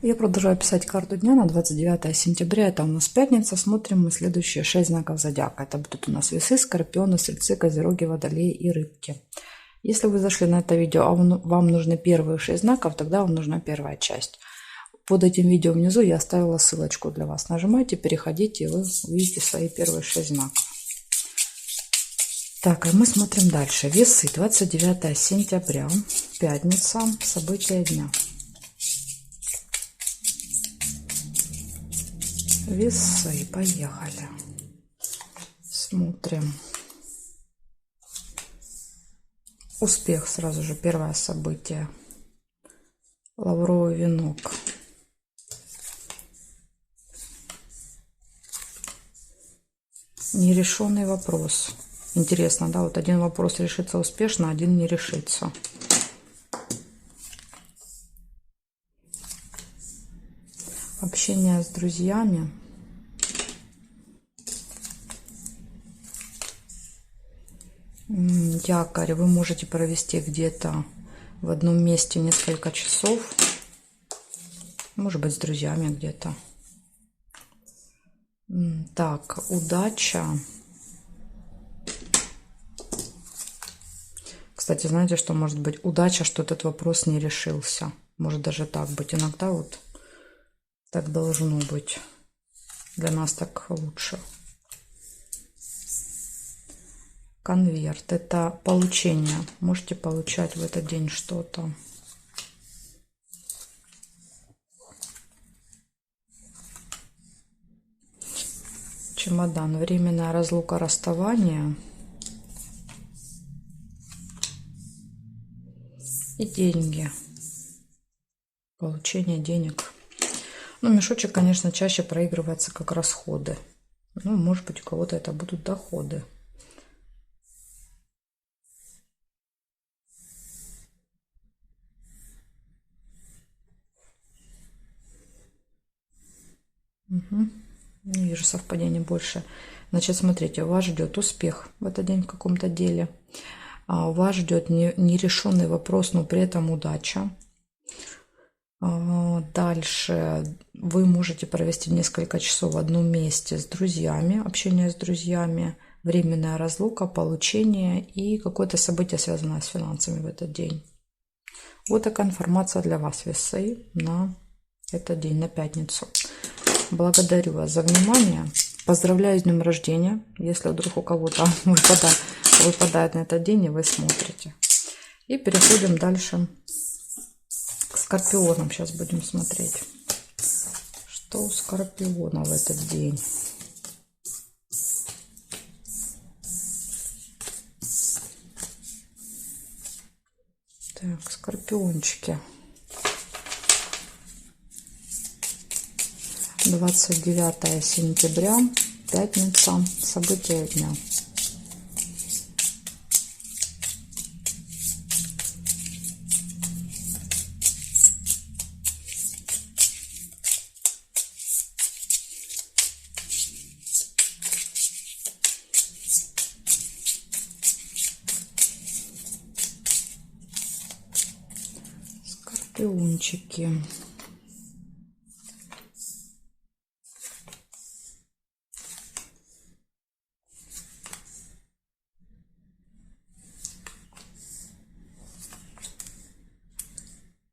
Я продолжаю писать карту дня на 29 сентября. Это у нас пятница. Смотрим мы следующие 6 знаков зодиака. Это будут у нас весы, скорпионы, стрельцы, козероги, водолеи и рыбки. Если вы зашли на это видео, а вам нужны первые 6 знаков, тогда вам нужна первая часть. Под этим видео внизу я оставила ссылочку для вас. Нажимайте, переходите, и вы увидите свои первые 6 знаков. Так, а мы смотрим дальше. Весы, 29 сентября, пятница, события дня. Весы, поехали. Смотрим. Успех сразу же, первое событие. Лавровый венок. Нерешенный вопрос. Интересно, да, вот один вопрос решится успешно, один не решится. Общение с друзьями. Якорь. Вы можете провести где-то в одном месте несколько часов. Может быть, с друзьями где-то. Так, удача. Кстати, знаете, что может быть? Удача, что этот вопрос не решился. Может даже так быть. Иногда вот так должно быть. Для нас так лучше. Конверт. Это получение. Можете получать в этот день что-то. Чемодан. Временная разлука, расставание. И деньги. Получение денег. Ну, мешочек, конечно, чаще проигрывается как расходы. Ну, может быть, у кого-то это будут доходы. Угу. Не вижу совпадений больше. Значит, смотрите, вас ждет успех в этот день в каком-то деле. Вас ждет нерешенный вопрос, но при этом удача. Дальше вы можете провести несколько часов в одном месте с друзьями, общение с друзьями, временная разлука, получение и какое-то событие, связанное с финансами в этот день. Вот такая информация для вас, весы, на этот день, на пятницу. Благодарю вас за внимание. Поздравляю с днем рождения, если вдруг у кого-то выпадает на этот день, и вы смотрите. И переходим дальше к скорпионам. Сейчас будем смотреть, что у скорпиона в этот день. Так, скорпиончики. 29 сентября, пятница, события дня. Скорпиончики.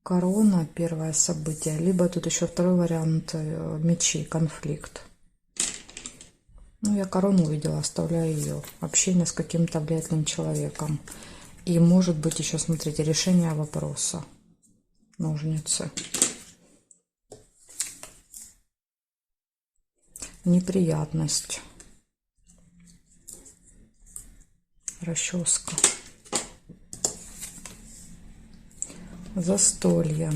Корона, первое событие, либо тут еще второй вариант мечей, конфликт. Ну, я корону увидела, оставляю ее. Общение с каким-то влиятельным человеком. И может быть еще, смотрите, решение вопроса. Ножницы. Неприятность. Расческа. Застолье.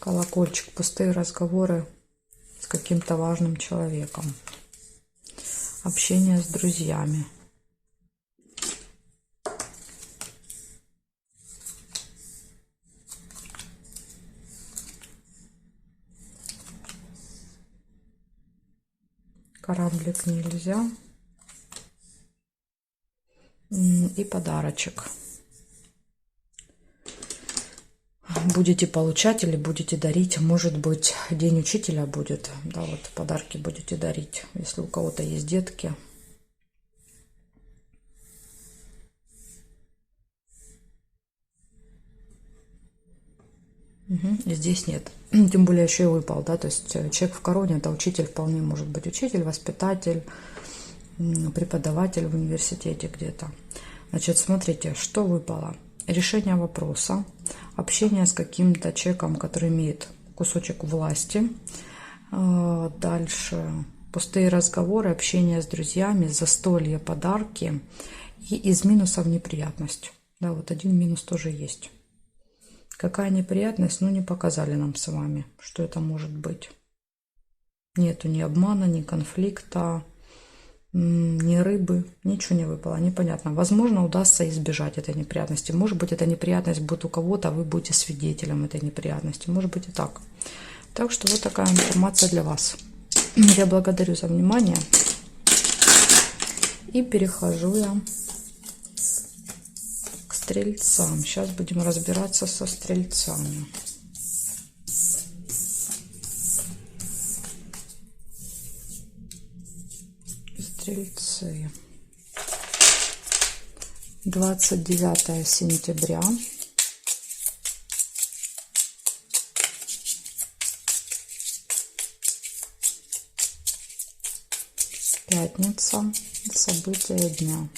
Колокольчик. Пустые разговоры с каким-то важным человеком. Общение с друзьями. Кораблик нельзя. И подарочек. Будете получать или будете дарить. Может быть, День учителя будет. Да, вот подарки будете дарить, если у кого-то есть детки. Угу. Здесь нет. Тем более еще и выпал, да, то есть человек в короне, это учитель, вполне может быть учитель, воспитатель, преподаватель в университете где-то. Значит, смотрите, что выпало. Решение вопроса, общение с каким-то человеком, который имеет кусочек власти. Дальше пустые разговоры, общение с друзьями, застолье, подарки. И из минусов неприятность. Да, вот один минус тоже есть. Какая неприятность? Ну, не показали нам с вами, что это может быть. Нету ни обмана, ни конфликта, ни рыбы, ничего не выпало, непонятно. Возможно, удастся избежать этой неприятности. Может быть, эта неприятность будет у кого-то, а вы будете свидетелем этой неприятности. Может быть и так. Так что вот такая информация для вас. Я благодарю за внимание. И перехожу я к стрельцам. Сейчас будем разбираться со стрельцами. Стрельцы. 29 сентября. Пятница. События дня.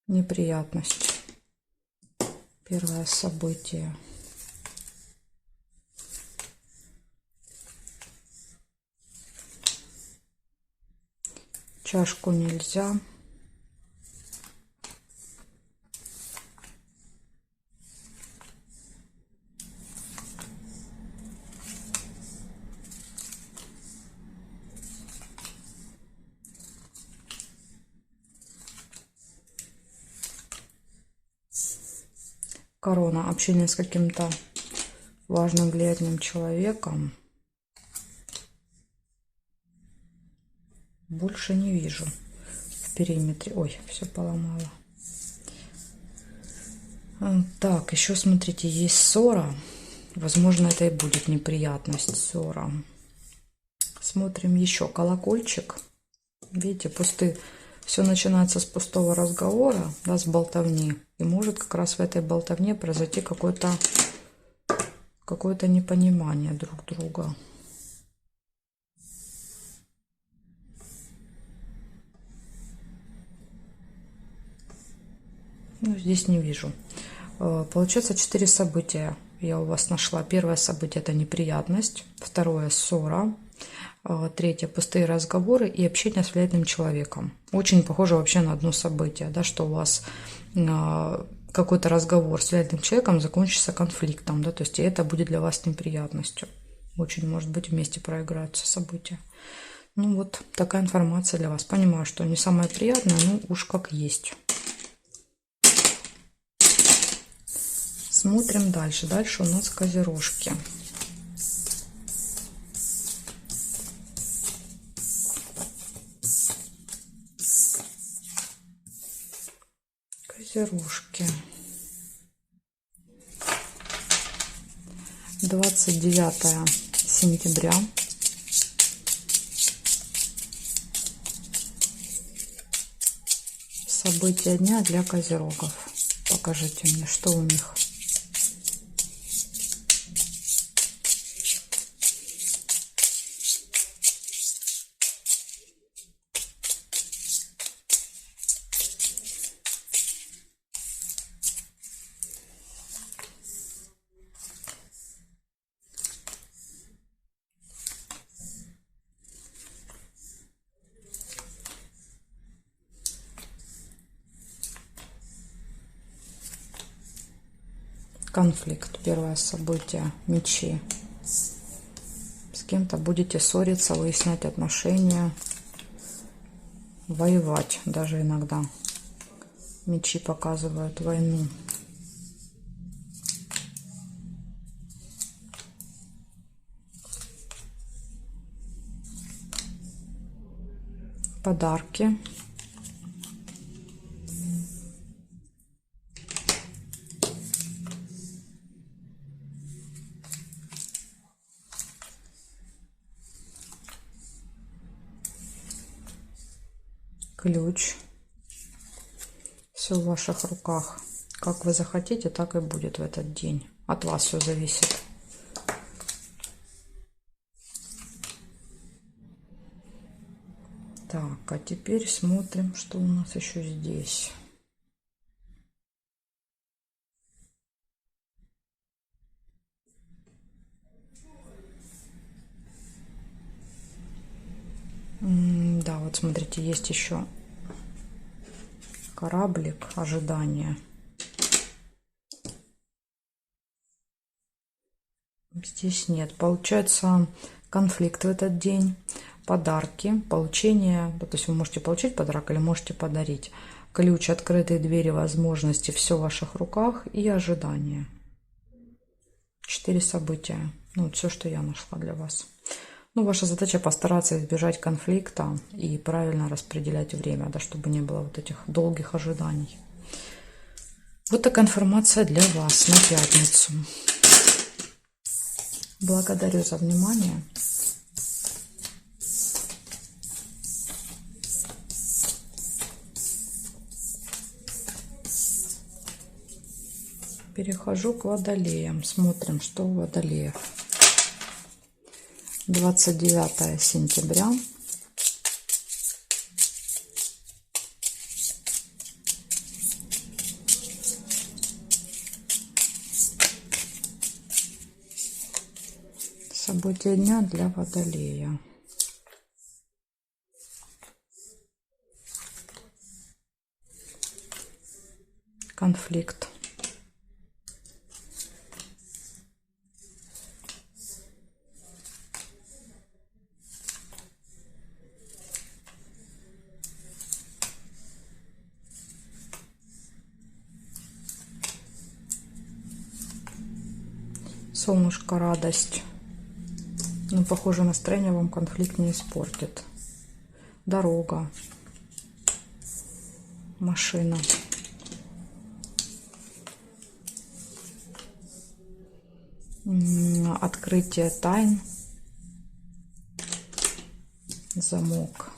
Неприятность. Первое событие. Чашку нельзя. Корона. Общение с каким-то важным, влиятельным человеком. Больше не вижу в периметре. Ой, все поломала. Так, еще смотрите, есть ссора. Возможно, это и будет неприятность, ссора. Смотрим еще колокольчик. Видите, пустые. Все начинается с пустого разговора, да, с болтовни. И может как раз в этой болтовне произойти какое-то непонимание друг друга. Ну, здесь не вижу. Получается 4 события я у вас нашла. Первое событие — это неприятность. Второе — ссора. Третье — пустые разговоры и общение с влиятельным человеком. Очень похоже вообще на одно событие, да, что у вас какой-то разговор с влиятельным человеком закончится конфликтом, да, то есть и это будет для вас неприятностью. Очень, может быть, вместе проиграются события. Ну вот такая информация для вас. Понимаю, что не самое приятное, но уж как есть. Смотрим дальше. Дальше у нас козерожки. Козерожки. 29 сентября. События дня для козерогов. Покажите мне, что у них. Конфликт. Первое событие. Мечи. С кем-то будете ссориться, выяснять отношения, воевать даже иногда. Мечи показывают войну. Подарки. Ключ. Все в ваших руках. Как вы захотите, так и будет в этот день. От вас все зависит. Так, а теперь смотрим, что у нас еще здесь. Да, вот смотрите, есть еще кораблик ожидания. Здесь нет. Получается конфликт в этот день, подарки, получение. То есть вы можете получить подарок или можете подарить. Ключ, открытые двери, возможности, все в ваших руках и ожидания. 4 события. Ну, вот все, что я нашла для вас. Ну, ваша задача постараться избежать конфликта и правильно распределять время, да, чтобы не было вот этих долгих ожиданий. Вот такая информация для вас на пятницу. Благодарю за внимание. Перехожу к водолеям. Смотрим, что у водолеев. 29 сентября. События дня для водолея. Конфликт. Солнышко, радость. Но, похоже, настроение вам конфликт не испортит. Дорога. Машина. Открытие тайн. Замок.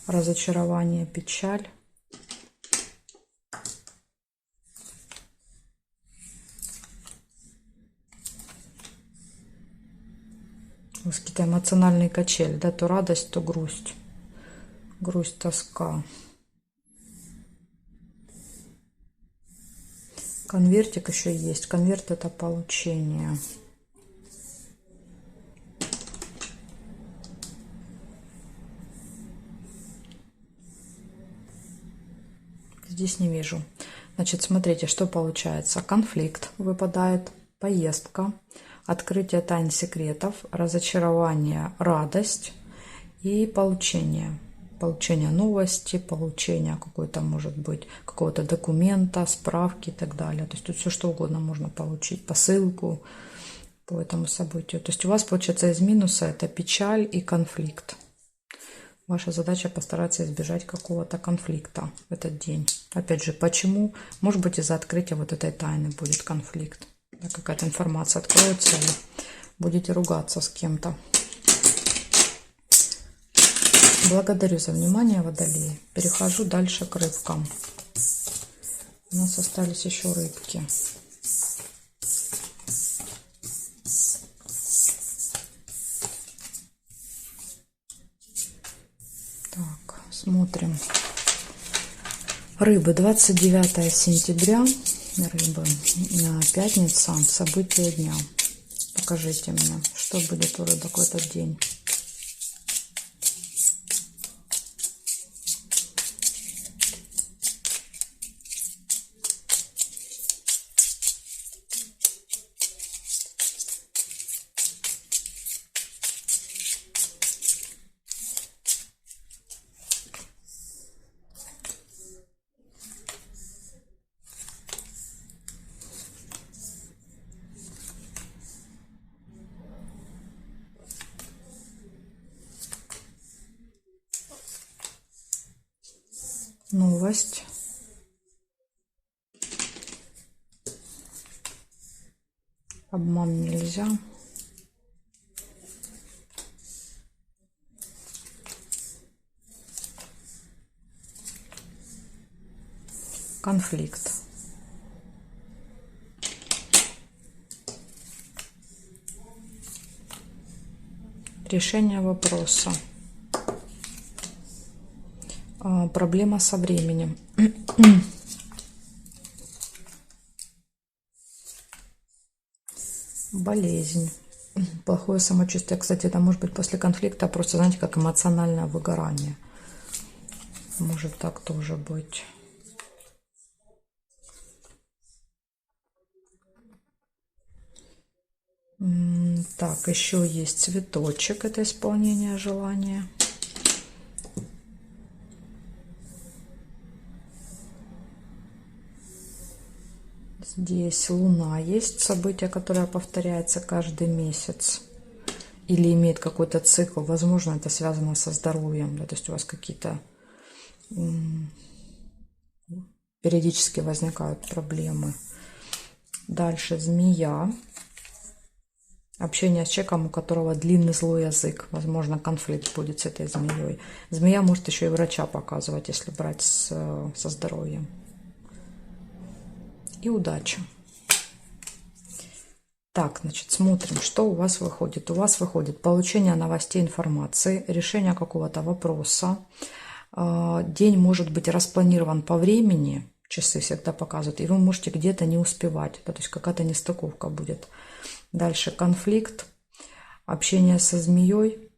Разочарование, печаль. У вас какие-то эмоциональные качели, да, то радость, то грусть. Грусть, тоска. Конвертик еще есть. Конверт — это получение. Здесь не вижу. Значит, смотрите, что получается. Конфликт выпадает, поездка, открытие тайн, секретов, разочарование, радость и получение. Получение новости, получение какой-то, может быть, какого-то документа, справки и так далее. То есть тут все что угодно можно получить, посылку по этому событию. То есть у вас, получается, из минуса это печаль и конфликт. Ваша задача постараться избежать какого-то конфликта в этот день. Опять же, почему? Может быть, из-за открытия вот этой тайны будет конфликт. Да, какая-то информация откроется, и будете ругаться с кем-то. Благодарю за внимание, водолеи. Перехожу дальше к рыбкам. У нас остались еще рыбки. Так, смотрим. Рыбы, 29 сентября. Рыбы, пятница, события дня. Покажите мне, что будет у рыбок в этот день. Новость. Обман нельзя. Конфликт. Решение вопроса. Проблема со временем. Болезнь. Плохое самочувствие. Кстати, это может быть после конфликта просто, знаете, как эмоциональное выгорание. Может так тоже быть. Так, еще есть цветочек. Это исполнение желания. Здесь Луна есть, событие, которое повторяется каждый месяц или имеет какой-то цикл. Возможно, это связано со здоровьем, да, то есть у вас какие-то периодически возникают проблемы. Дальше Змея. Общение с человеком, у которого длинный злой язык. Возможно, конфликт будет с этой змеей. Змея может еще и врача показывать, если брать со здоровьем. И удача. Так, значит, смотрим, что у вас выходит. У вас выходит получение новостей, информации, решение какого-то вопроса. День может быть распланирован по времени, часы всегда показывают, и вы можете где-то не успевать. Да, то есть какая-то нестыковка будет. Дальше конфликт, общение со змеей.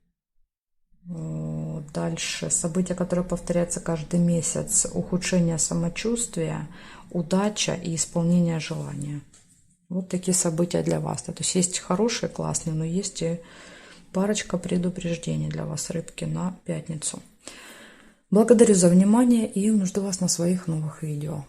Дальше события, которые повторяются каждый месяц, ухудшение самочувствия, удача и исполнение желания. Вот такие события для вас. То есть есть хорошие, классные, но есть и парочка предупреждений для вас, рыбки, на пятницу. Благодарю за внимание и жду вас на своих новых видео.